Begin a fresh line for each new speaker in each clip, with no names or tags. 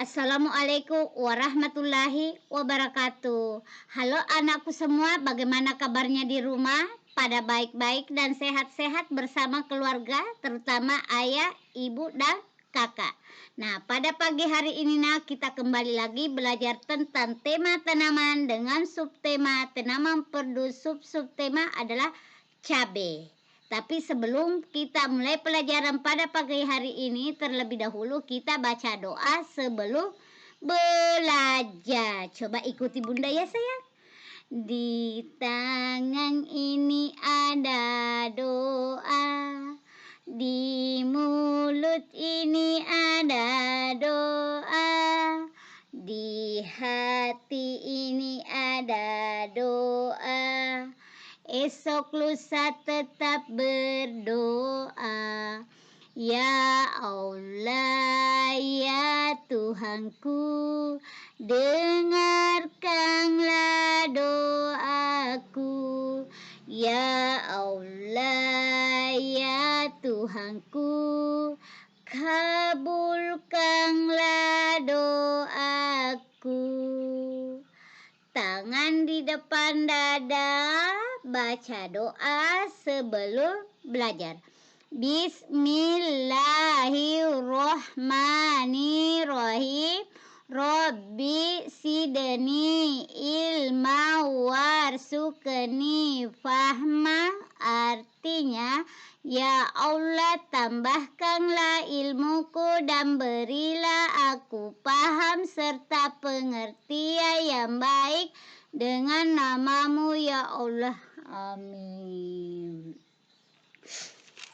Assalamualaikum warahmatullahi wabarakatuh. Halo anakku semua, bagaimana kabarnya di rumah? Pada baik-baik dan sehat-sehat bersama keluarga, terutama ayah, ibu, dan kakak. Nah, pada pagi hari ini kita kembali lagi belajar tentang tema tanaman dengan subtema tanaman perdu. Subtema adalah cabai. Tapi sebelum kita mulai pelajaran pada pagi hari ini, terlebih dahulu kita baca doa sebelum belajar. Coba ikuti Bunda ya sayang. Di tangan ini ada doa, di mulut ini ada doa, di hati ini ada doa. Esok lusa tetap berdoa. Ya Allah, ya Tuhanku, dengarkanlah doaku. Ya Allah, ya Tuhanku, kabulkanlah doaku. Tangan di depan dada, baca doa sebelum belajar. Bismillahirrohmanirrohim. Robbi sidni ilma warsukni fahma. Artinya, ya Allah, tambahkanlah ilmuku dan berilah aku paham serta pengertian yang baik dengan namamu ya Allah. Amin.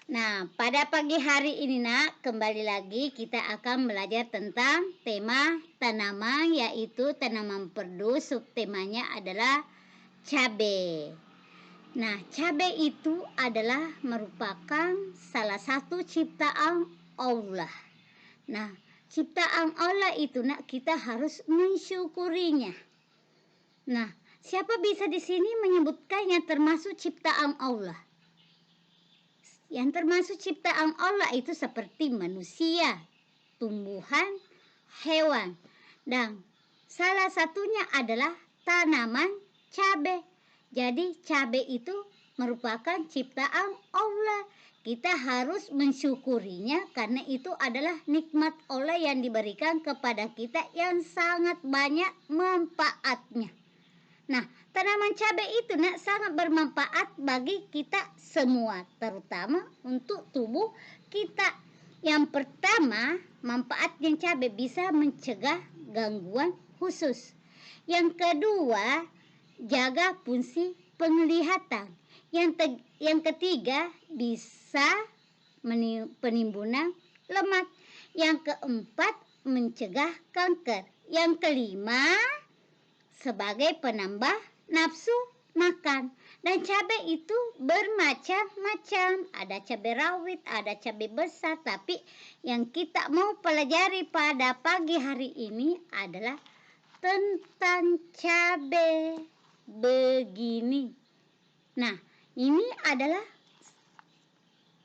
Nah, pada pagi hari ini kembali lagi kita akan belajar tentang tema tanaman, yaitu tanaman perdu. Subtemanya adalah cabai. Nah, cabai itu adalah merupakan salah satu ciptaan Allah. Nah, ciptaan Allah itu kita harus mensyukurinya. Nah, siapa bisa di sini menyebutkannya termasuk ciptaan Allah? Yang termasuk ciptaan Allah itu seperti manusia, tumbuhan, hewan. Dan salah satunya adalah tanaman cabai. Jadi cabai itu merupakan ciptaan Allah. Kita harus mensyukurinya karena itu adalah nikmat Allah yang diberikan kepada kita yang sangat banyak manfaatnya. Nah, tanaman cabai itu sangat bermanfaat bagi kita semua, terutama untuk tubuh kita. Yang pertama, manfaatnya cabai bisa mencegah gangguan khusus. Yang kedua, jaga fungsi penglihatan. Yang ketiga, bisa penimbunan lemak. Yang keempat, mencegah kanker. Yang kelima, sebagai penambah nafsu makan. Dan cabai itu bermacam-macam. Ada cabai rawit, ada cabai besar. Tapi yang kita mau pelajari pada pagi hari ini adalah tentang cabai. Begini. Nah, ini adalah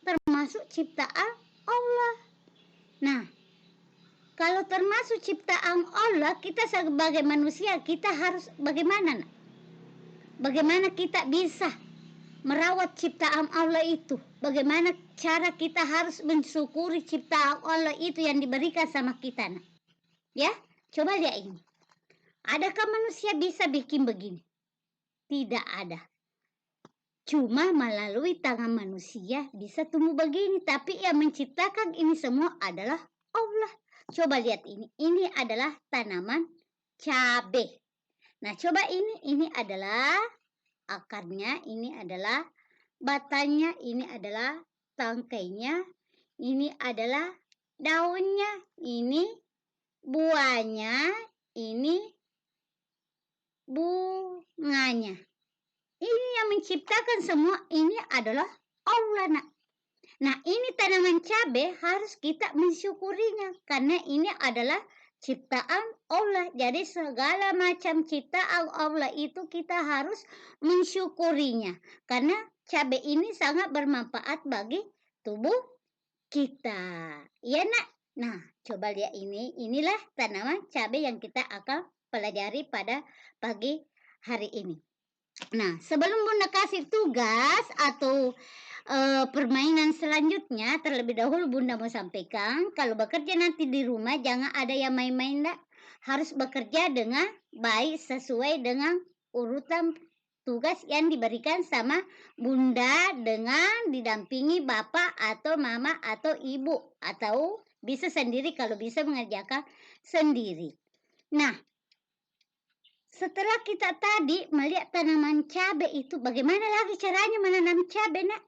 termasuk ciptaan Allah. Nah, kalau termasuk ciptaan Allah, kita sebagai manusia, kita harus bagaimana? Bagaimana kita bisa merawat ciptaan Allah itu? Bagaimana cara kita harus mensyukuri ciptaan Allah itu yang diberikan sama kita? Ya, coba lihat ini. Adakah manusia bisa bikin begini? Tidak ada. Cuma melalui tangan manusia bisa tumbuh begini. Tapi yang menciptakan ini semua adalah Allah. Coba lihat ini. Ini adalah tanaman cabai. Nah, coba ini adalah akarnya, ini adalah batangnya, ini adalah tangkainya, ini adalah daunnya, ini buahnya, ini bunganya. Ini yang menciptakan semua ini adalah Allah, nak. Nah, ini tanaman cabai harus kita mensyukurinya karena ini adalah ciptaan Allah. Jadi segala macam ciptaan Allah itu kita harus mensyukurinya karena cabai ini sangat bermanfaat bagi tubuh kita. Ya, nak? Nah, coba lihat ini. Inilah tanaman cabai yang kita akan pelajari pada pagi hari ini. Nah, sebelum Bunda kasih tugas atau permainan selanjutnya, terlebih dahulu Bunda mau sampaikan, kalau bekerja nanti di rumah jangan ada yang main-main, Ndak. Harus bekerja dengan baik sesuai dengan urutan tugas yang diberikan sama Bunda dengan didampingi Bapak atau Mama atau Ibu, atau bisa sendiri kalau bisa mengerjakan sendiri. Nah, setelah kita tadi melihat tanaman cabai itu, bagaimana lagi caranya menanam cabai, Nak?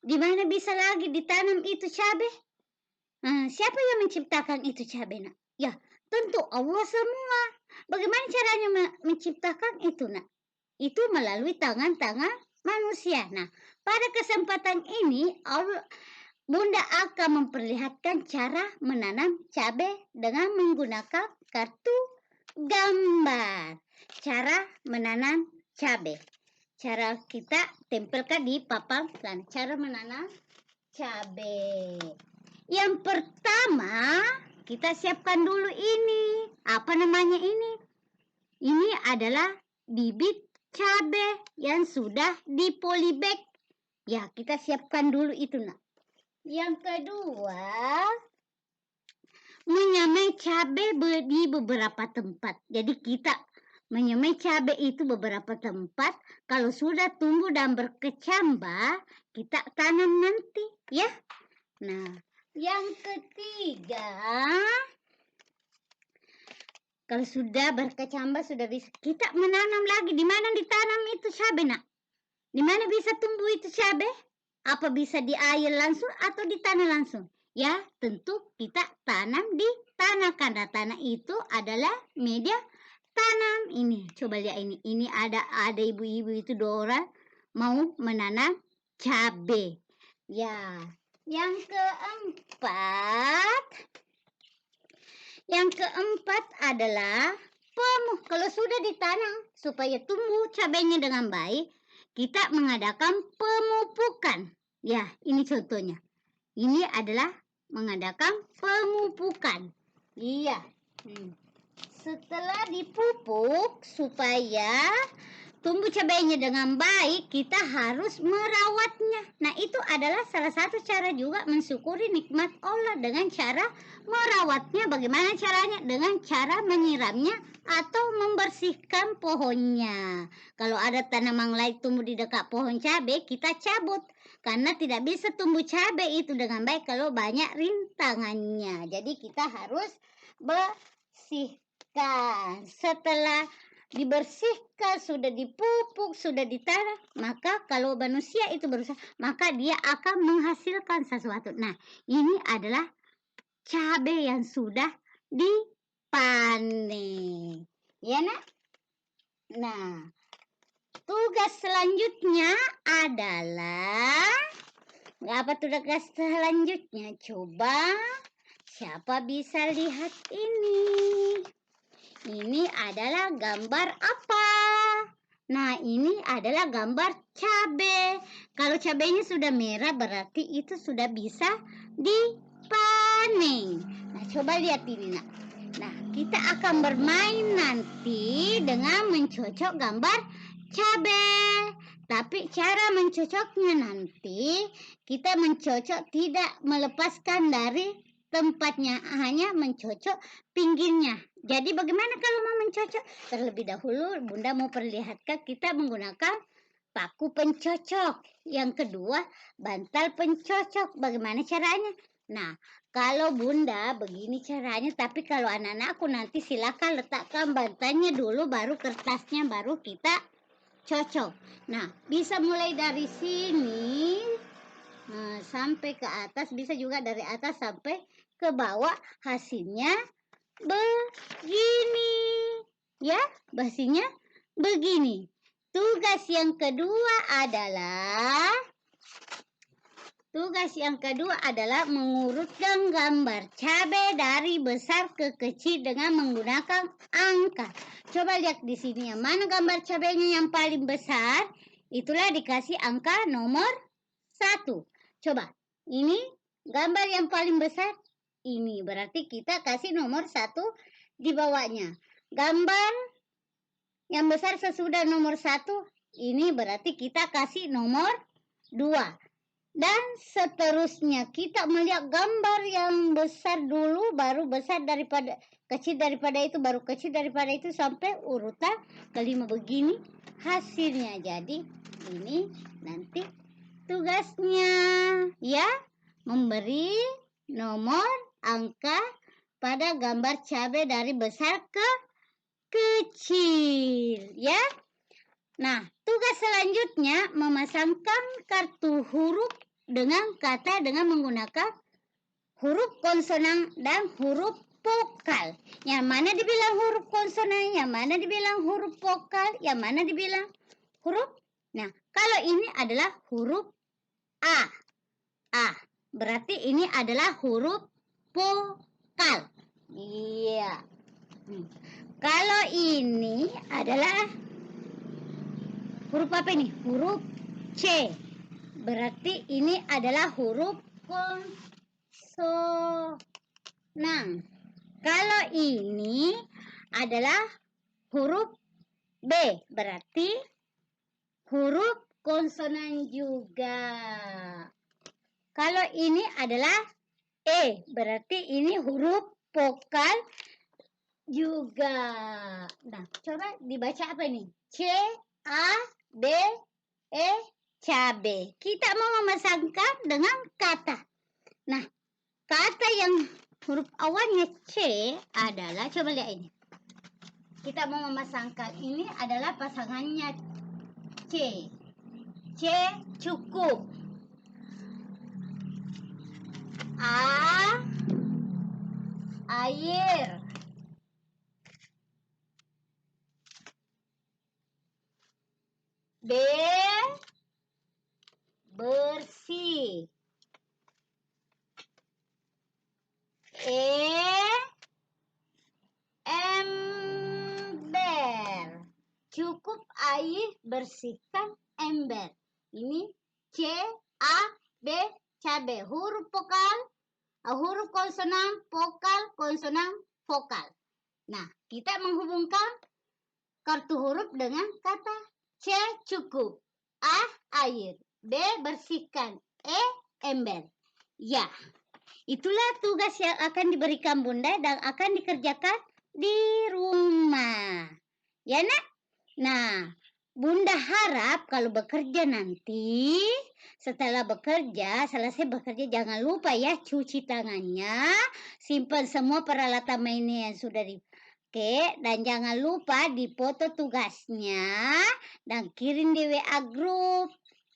Di mana bisa lagi ditanam itu cabai? Siapa yang menciptakan itu cabai, Nak? Ya, tentu Allah semua. Bagaimana caranya menciptakan itu, Nak? Itu melalui tangan-tangan manusia. Nah, pada kesempatan ini Bunda akan memperlihatkan cara menanam cabai dengan menggunakan kartu gambar. Cara menanam cabai. Cara kita tempelkan di papan dan cara menanam cabai. Yang pertama, kita siapkan dulu ini. Apa namanya ini? Ini adalah bibit cabai yang sudah di polybag. Ya, kita siapkan dulu itu, Nak. Yang kedua, menyamai cabai di beberapa tempat. Jadi kita menyamai cabai itu beberapa tempat. Kalau sudah tumbuh dan berkecambah, kita tanam nanti, ya. Nah, yang ketiga, kalau sudah berkecambah, sudah bisa kita menanam lagi. Di mana ditanam itu cabai, Nak? Di mana bisa tumbuh itu cabai? Apa bisa di air langsung atau di tanah langsung? Ya, tentu kita tanam di tanah karena tanah itu adalah media tanam. Ini, coba lihat ini. Ini ada ibu-ibu itu 2 orang mau menanam cabai. Ya, yang keempat adalah kalau sudah ditanam supaya tumbuh cabainya dengan baik, kita mengadakan pemupukan. Ya, ini contohnya. Ini adalah mengadakan pemupukan. Iya. Setelah dipupuk supaya tumbuh cabainya dengan baik, kita harus merawatnya. Nah, itu adalah salah satu cara juga mensyukuri nikmat Allah dengan cara merawatnya. Bagaimana caranya? Dengan cara menyiramnya atau membersihkan pohonnya. Kalau ada tanaman lain tumbuh di dekat pohon cabai, kita cabut. Karena tidak bisa tumbuh cabai itu dengan baik kalau banyak rintangannya. Jadi kita harus bersihkan. Setelah dibersihkan, sudah dipupuk, sudah ditanam, maka kalau manusia itu berusaha, maka dia akan menghasilkan sesuatu. Nah, ini adalah cabai yang sudah dipanen. Ya, Nak? Nah, tugas selanjutnya adalah apa tugas selanjutnya? Coba siapa bisa lihat ini? Ini adalah gambar apa? Nah, ini adalah gambar cabai. Kalau cabainya sudah merah berarti itu sudah bisa dipanen. Nah, coba lihat ini, Nak. Nah, kita akan bermain nanti dengan mencocok gambar cabai. Tapi cara mencocoknya nanti kita mencocok tidak melepaskan dari tempatnya, hanya mencocok pinggirnya. Jadi bagaimana kalau mau mencocok? Terlebih dahulu Bunda mau perlihatkan kita menggunakan paku pencocok. Yang kedua, bantal pencocok. Bagaimana caranya? Nah, kalau Bunda begini caranya, tapi kalau anak-anakku nanti silakan letakkan bantalnya dulu, baru kertasnya, baru kita cocok. Nah, bisa mulai dari sini sampai ke atas, bisa juga dari atas sampai ke bawah. Hasilnya begini, ya, hasilnya begini. Tugas yang kedua adalah mengurutkan gambar cabai dari besar ke kecil dengan menggunakan angka. Coba lihat di sini, yang mana gambar cabainya yang paling besar, itulah dikasih angka nomor 1. Coba, ini gambar yang paling besar ini. Berarti kita kasih nomor 1 di bawahnya. Gambar yang besar sesudah nomor 1 ini berarti kita kasih nomor 2. Dan seterusnya kita melihat gambar yang besar dulu, baru besar daripada kecil daripada itu, baru kecil daripada itu sampai urutan kelima begini hasilnya. Jadi ini nanti tugasnya ya, memberi nomor angka pada gambar cabai dari besar ke kecil ya. Nah, tugas selanjutnya memasangkan kartu huruf dengan kata dengan menggunakan huruf konsonan dan huruf vokal. Yang mana dibilang huruf konsonan, yang mana dibilang huruf vokal, yang mana dibilang huruf. Nah, kalau ini adalah huruf A. Berarti ini adalah huruf vokal. Iya. Kalau ini adalah huruf apa ini? Huruf C. Berarti ini adalah huruf konsonan. Kalau ini adalah huruf B. Berarti huruf konsonan juga. Kalau ini adalah E, berarti ini huruf vokal juga. Nah, coba dibaca apa ini? C, A, B, E, cabe. Kita mau memasangkan dengan kata. Nah, kata yang huruf awalnya C adalah, coba lihat ini. Kita mau memasangkan, ini adalah pasangannya C. C cukup. A, air. B, bersih. E, ember. Cukup air, bersihkan ember. Ini C, A, B, cabe. Huruf vokal, huruf konsonan, vokal, konsonan, vokal. Nah, kita menghubungkan kartu huruf dengan kata. C, cukup. A, air. B, bersihkan. E, ember. Ya, itulah tugas yang akan diberikan Bunda dan akan dikerjakan di rumah. Ya, Nak? Nah, Bunda harap kalau bekerja nanti, setelah bekerja, selesai bekerja, jangan lupa ya cuci tangannya, simpan semua peralatan mainnya yang sudah dipakai, dan jangan lupa dipoto tugasnya dan kirim di WA grup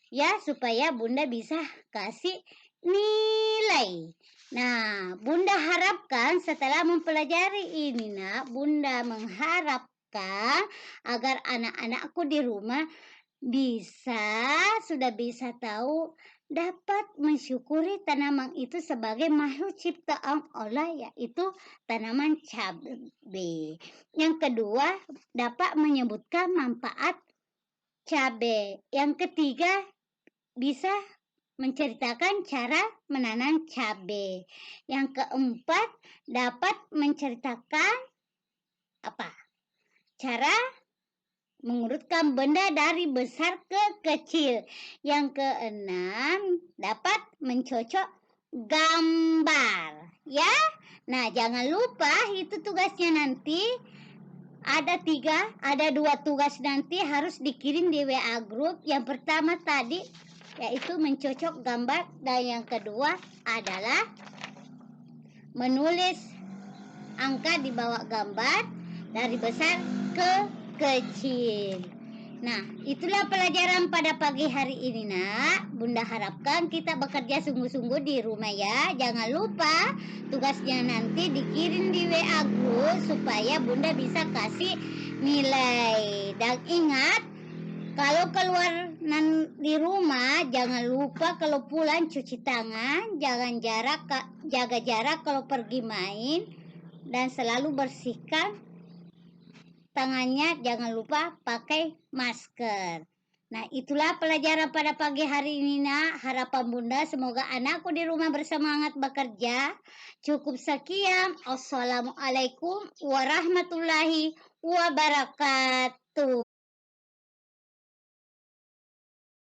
ya, supaya Bunda bisa kasih nilai. Nah, Bunda harapkan setelah mempelajari ini, Nak, Bunda mengharapkan agar anak-anakku di rumah sudah bisa tahu, dapat mensyukuri tanaman itu sebagai makhluk ciptaan Allah, yaitu tanaman cabai. Yang kedua, dapat menyebutkan manfaat cabai. Yang ketiga, bisa menceritakan cara menanam cabai. Yang keempat, dapat menceritakan cara mengurutkan benda dari besar ke kecil. Yang keenam, dapat mencocok gambar. Ya, nah jangan lupa itu tugasnya nanti. Ada 2 tugas nanti harus dikirim di WA grup. Yang pertama tadi yaitu mencocok gambar, dan yang kedua adalah menulis angka di bawah gambar dari besar ke kecil. Nah, itulah pelajaran pada pagi hari ini, Nak. Bunda harapkan kita bekerja sungguh-sungguh di rumah ya. Jangan lupa tugasnya nanti dikirim di WA grup supaya Bunda bisa kasih nilai. Dan ingat, kalau keluar di rumah, jangan lupa kalau pulang cuci tangan, jaga jarak kalau pergi main, dan selalu bersihkan tangannya, jangan lupa pakai masker. Nah, itulah pelajaran pada pagi hari ini, Nak. Harapan Bunda semoga anakku di rumah bersemangat bekerja. Cukup sekian. Assalamualaikum warahmatullahi wabarakatuh.